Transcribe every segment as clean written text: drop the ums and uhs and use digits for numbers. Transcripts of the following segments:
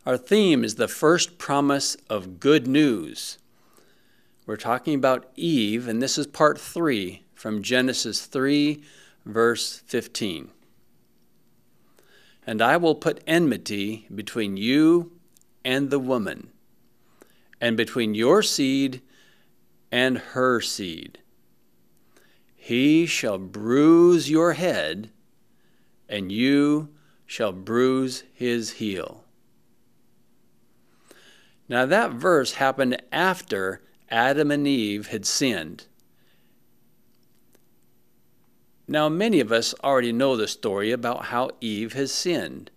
Our theme is the first promise of good news. We're talking about Eve, and this is part 3 from Genesis 3, verse 15. And I will put enmity between you and the woman, and between your seed and her seed. He shall bruise your head, and you shall bruise his heel. Now that verse happened after Adam and Eve had sinned. Now many of us already know the story about how Eve has sinned.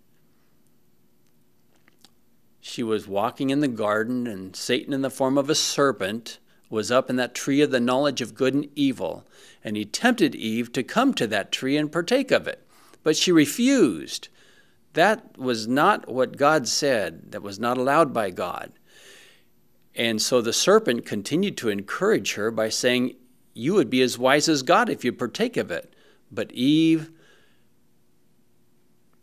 She was walking in the garden, and Satan, in the form of a serpent, was up in that tree of the knowledge of good and evil, and he tempted Eve to come to that tree and partake of it. But she refused. That was not what God said. That was not allowed by God. And so the serpent continued to encourage her by saying, you would be as wise as God if you partake of it. But Eve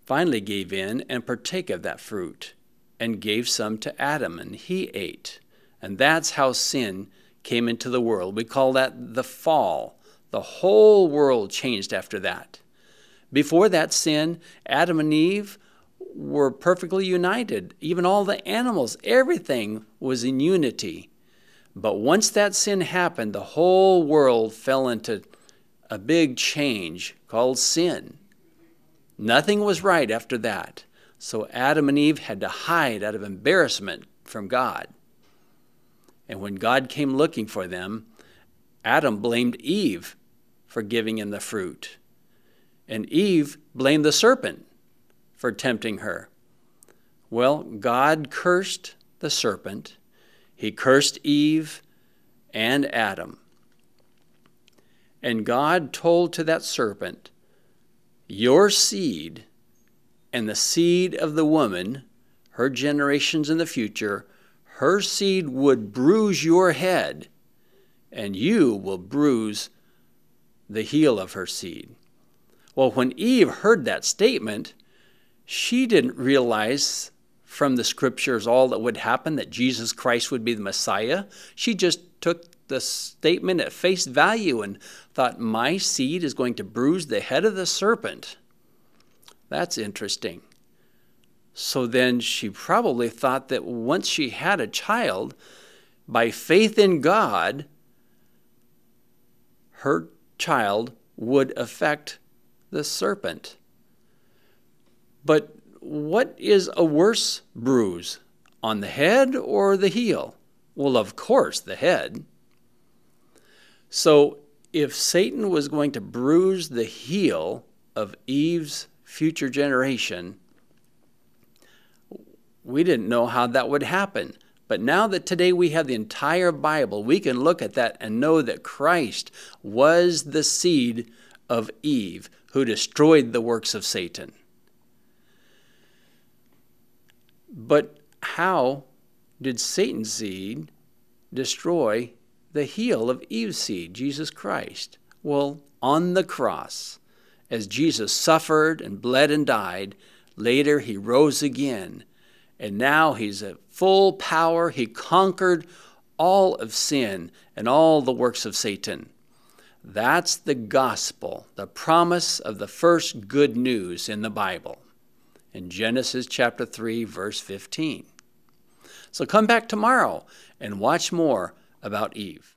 finally gave in and partake of that fruit and gave some to Adam, and he ate. And that's how sin came into the world. We call that the fall. The whole world changed after that. Before that sin, Adam and Eve were perfectly united. Even all the animals, everything was in unity. But once that sin happened, the whole world fell into a big change called sin. Nothing was right after that. So Adam and Eve had to hide out of embarrassment from God. And when God came looking for them, Adam blamed Eve for giving him the fruit. And Eve blamed the serpent for tempting her. Well, God cursed the serpent. He cursed Eve and Adam. And God told to that serpent, your seed and the seed of the woman, her generations in the future, her seed would bruise your head, and you will bruise the heel of her seed. Well, when Eve heard that statement, she didn't realize from the scriptures all that would happen, that Jesus Christ would be the Messiah. She just took the statement at face value and thought, my seed is going to bruise the head of the serpent. That's interesting. So then she probably thought that once she had a child, by faith in God, her child would affect the serpent. But what is a worse bruise, on the head or the heel? Well, of course, the head. So if Satan was going to bruise the heel of Eve's future generation, we didn't know how that would happen. But now that today we have the entire Bible, we can look at that and know that Christ was the seed of Eve who destroyed the works of Satan. But how did Satan's seed destroy the heel of Eve's seed, Jesus Christ? Well, on the cross, as Jesus suffered and bled and died, later he rose again. And now he's at full power. He conquered all of sin and all the works of Satan. That's the gospel, the promise of the first good news in the Bible, in Genesis chapter 3, verse 15. So come back tomorrow and watch more about Eve.